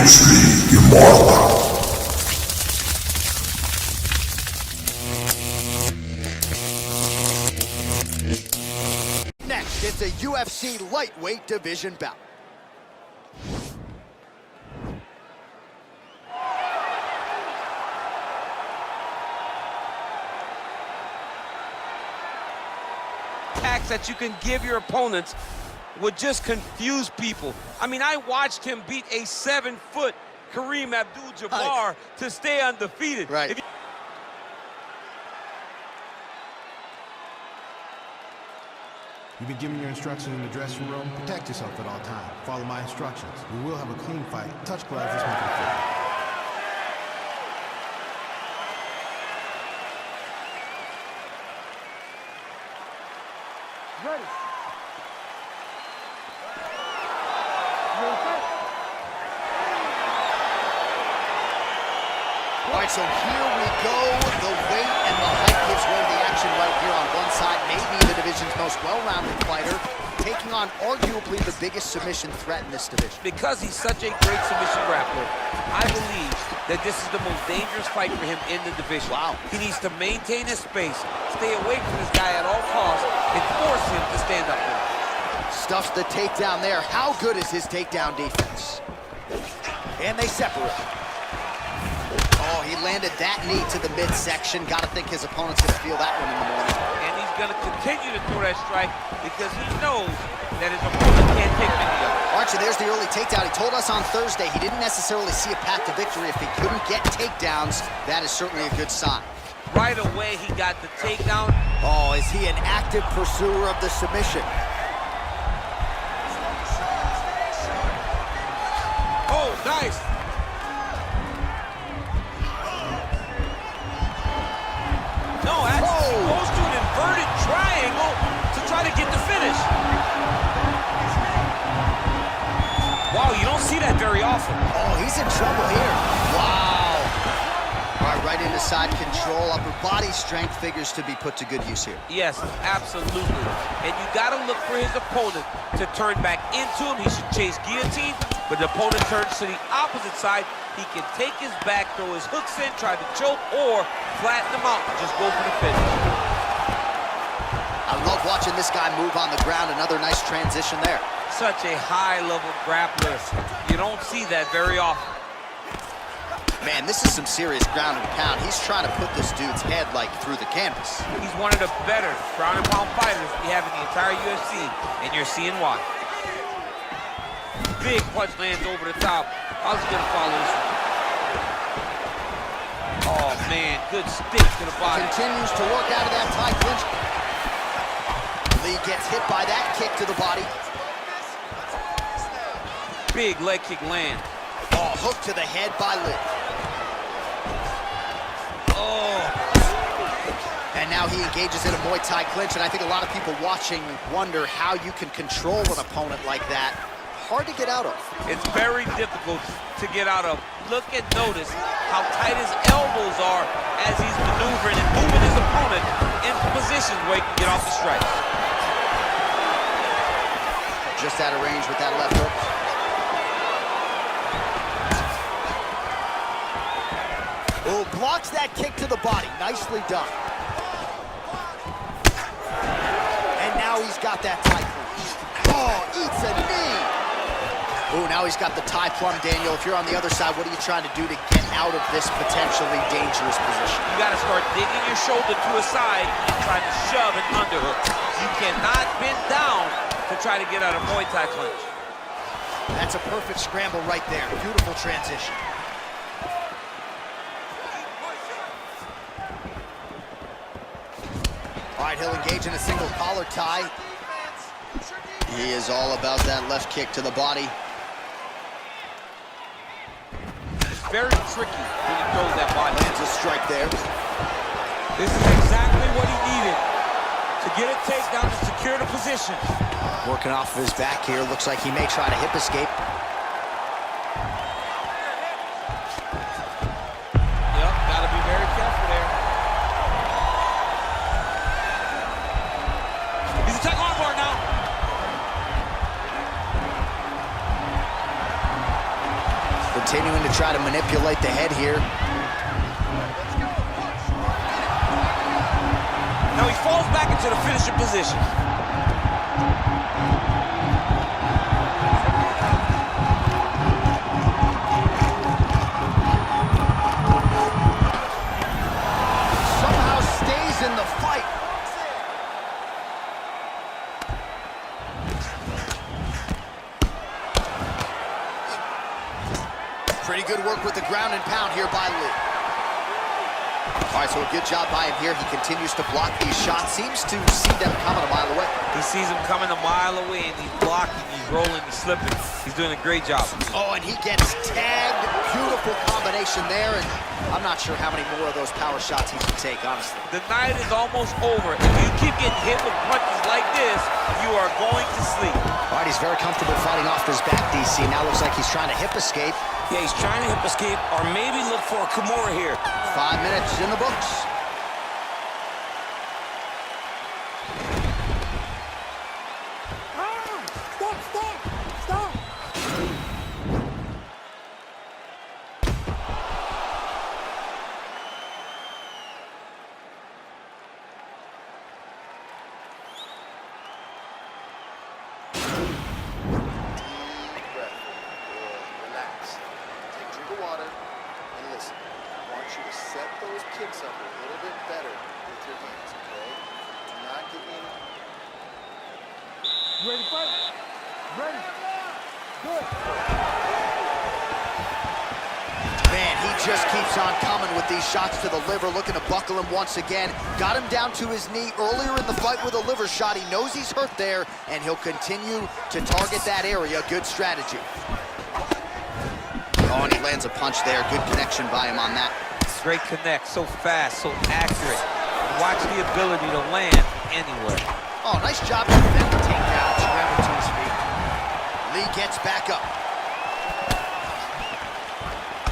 is the immortal. Next, it's a UFC lightweight division bout. Attacks that you can give your opponents would just confuse people. I mean, I watched him beat a 7-foot Kareem Abdul-Jabbar to stay undefeated. Right. You've been given your instructions in the dressing room. Protect yourself at all times. Follow my instructions. We will have a clean fight. Touch gloves. Let's make it fair. Ready. All right, so here we go. The weight and the height gives way to the action right here on one side. Maybe the division's most well-rounded fighter, taking on arguably the biggest submission threat in this division. Because he's such a great submission grappler, I believe that this is the most dangerous fight for him in the division. Wow. He needs to maintain his space, stay away from this guy at all costs, and force him to stand up there. Stuffs the takedown there. How good is his takedown defense? And they separate. Oh, he landed that knee to the midsection. Got to think his opponent's going to feel that one in the morning. And he's going to continue to throw that strike because he knows that his opponent can't take many of them. Archie, there's the early takedown. He told us on Thursday he didn't necessarily see a path to victory if he couldn't get takedowns. That is certainly a good sign. Right away, he got the takedown. Oh, is he an active pursuer of the submission? Oh, nice. No, actually, he goes to an inverted triangle to try to get the finish. Wow, you don't see that very often. Oh, he's in trouble here. Wow. All right, right into side control. Upper body strength figures to be put to good use here. Yes, absolutely. And you got to look for his opponent to turn back into him. He should chase guillotine, but the opponent turns to the opposite side. He can take his back, throw his hooks in, try to choke, or flatten him out and just go for the finish. I love watching this guy move on the ground. Another nice transition there. Such a high-level grappler. You don't see that very often. Man, this is some serious ground and pound. He's trying to put this dude's head, like, through the canvas. He's one of the better ground and pound fighters we have in the entire UFC, and you're seeing why. Big punch lands over the top. How's he gonna follow this one? Oh, man, good stick to the body. Continues to work out of that tie clinch. Lee gets hit by that kick to the body. Big leg kick land. Oh, hook to the head by Lee. Oh. And now he engages in a Muay Thai clinch, and I think a lot of people watching wonder how you can control an opponent like that. Hard to get out of. It's very difficult to get out of. Look and notice how tight his elbows are as he's maneuvering and moving his opponent into positions where he can get off the strikes. Just out of range with that left hook. Oh, blocks that kick to the body. Nicely done. And now he's got that tie clinch. Oh, eats a knee. Oh, now he's got the tie plum, Daniel. If you're on the other side, what are you trying to do to get out of this potentially dangerous position? You got to start digging your shoulder to a side and trying to shove an underhook. You cannot bend down to try to get out of Muay Thai clinch. That's a perfect scramble right there. Beautiful transition. All right, he'll engage in a single collar tie. He is all about that left kick to the body. It's very tricky when he throws that body. Lands a strike there. This is exactly what he needed to get a takedown to secure the position. Working off of his back here. Looks like he may try to hip escape. Yep, got to be very careful there. He's attacking armbar now. The Continuing to try to manipulate the head here. Now he falls back into the finishing position. Somehow stays in the fight. Pretty good work with the ground and pound here by Lee. All right, so a good job by him here. He continues to block these shots. Seems to see them coming a mile away. He sees them coming a mile away, and he's blocking, he's rolling, he's slipping. He's doing a great job. Oh, and he gets tagged. Beautiful combination there, and I'm not sure how many more of those power shots he can take, honestly. The night is almost over. If you keep getting hit with punches like this, you are going to sleep. All right, he's very comfortable fighting off his back, DC. Now looks like he's trying to hip escape. Yeah, he's trying to hip escape or maybe look for a Kimura here. 5 minutes in the books. Kicks up a little bit better with your hands, okay? Do not get in. You ready to fight? Ready. Good. Man, he just keeps on coming with these shots to the liver, looking to buckle him once again. Got him down to his knee earlier in the fight with a liver shot. He knows he's hurt there, and he'll continue to target that area. Good strategy. Oh, and he lands a punch there. Good connection by him on that. Great connect, so fast, so accurate. Watch the ability to land anywhere. Oh, nice job to prevent the takedown. Scramble to his feet. Lee gets back up.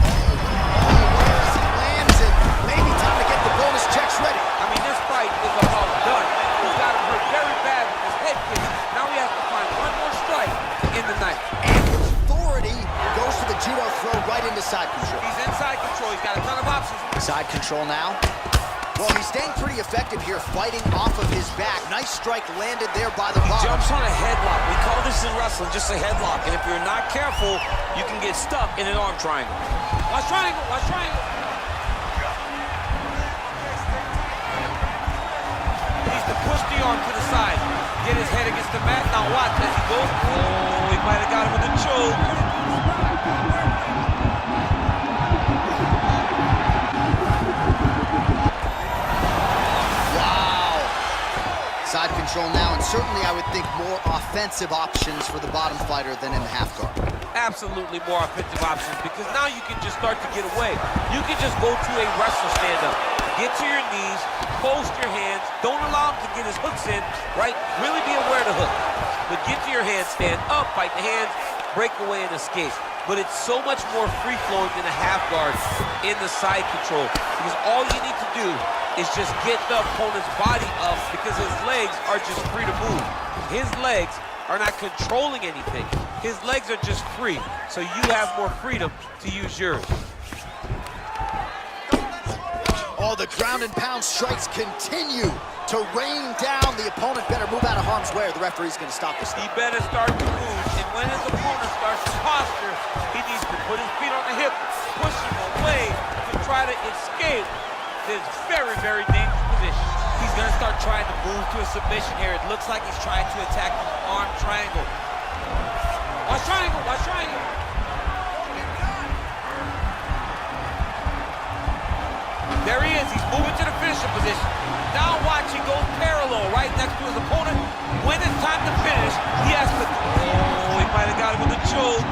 He lands it. Maybe time to get the bonus checks ready. I mean, this fight is about done. He's got him hurt very bad with his head kick. Now he has to find one more strike to end the night. And with authority, goes to the judo throw right into side control. He's inside control. He's got a ton of options. Side control now. Well, he's staying pretty effective here, fighting off of his back. Nice strike landed there by the bottom. Jumps on a headlock. We call this in wrestling just a headlock. And if you're not careful, you can get stuck in an arm triangle. Watch triangle, watch triangle. He needs to push the arm to the side. Get his head against the mat. Now watch as he goes. Oh, he might have got him with a choke. Side control now, and certainly I would think more offensive options for the bottom fighter than in the half guard. Absolutely more offensive options, because now you can just start to get away. You can just go to a wrestler stand-up. Get to your knees, post your hands, don't allow him to get his hooks in, right? Really be aware of the hook. But get to your hands, stand up, fight the hands, break away and escape. But it's so much more free-flowing than a half guard in the side control, because all you need to do is just get the opponent's body up, because his legs are just free to move. His legs are not controlling anything. His legs are just free, so you have more freedom to use yours. Oh, the ground and pound strikes continue to rain down. The opponent better move out of harm's way, or the referee's going to stop this. He better start to move, and when his opponent starts to posture, he needs to put his feet on the hip, push him away to try to escape this very, very dangerous position. He's going to start trying to move to a submission here. It looks like he's trying to attack the arm triangle. Watch triangle, watch triangle. There he is, he's moving to the finishing position. Now watch, he goes parallel right next to his opponent. When it's time to finish, he has to, oh, he might have got him with a choke.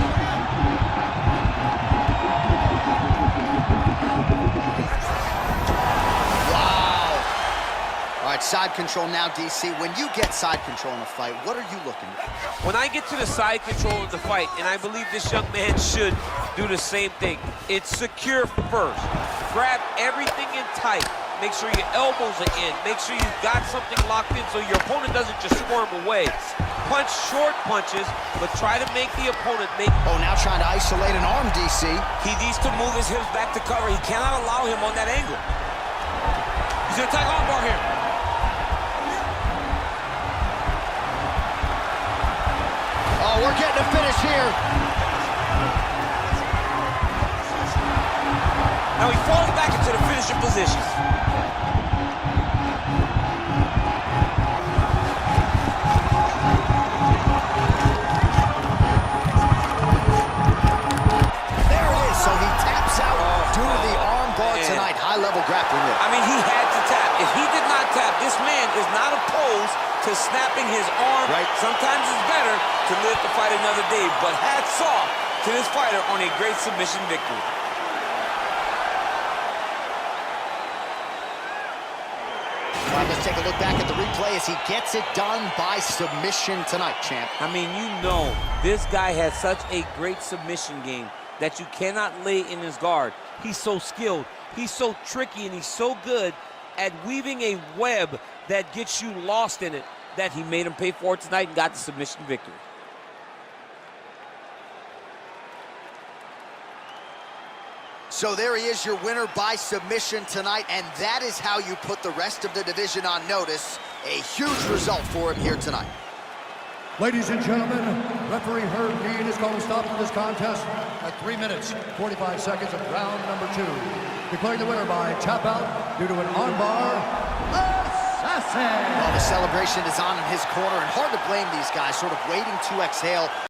Side control now, DC. When you get side control in a fight, what are you looking at? When I get to the side control of the fight, and I believe this young man should do the same thing, it's secure first. Grab everything in tight. Make sure your elbows are in. Make sure you've got something locked in so your opponent doesn't just squirm away. punch short punches, but try to make the opponent make... Oh, now trying to isolate an arm, DC. He needs to move his hips back to cover. He cannot allow him on that angle. He's gonna attack armbar here. Oh, we're getting a finish here. Now he falls back into the finishing position. There it is. So he taps out due to the arm bar tonight. High-level grappling there. I mean, he had to tap. If he did not tap, this man is not opposed to snapping his arm. Right. Sometimes it's better to live to fight another day, but hats off to this fighter on a great submission victory. All right, let's take a look back at the replay as he gets it done by submission tonight, champ. I mean, you know, this guy has such a great submission game that you cannot lay in his guard. He's so skilled, he's so tricky, and he's so good at weaving a web that gets you lost in it that he made him pay for it tonight and got the submission victory. So there he is, your winner by submission tonight, and that is how you put the rest of the division on notice. A huge result for him here tonight. Ladies and gentlemen, referee Herb Dean is calling a stop to this contest at 3 minutes, 45 seconds of round number 2. Declaring the winner by tap out due to an armbar, assassin. Well, the celebration is on in his corner, and hard to blame these guys, sort of waiting to exhale.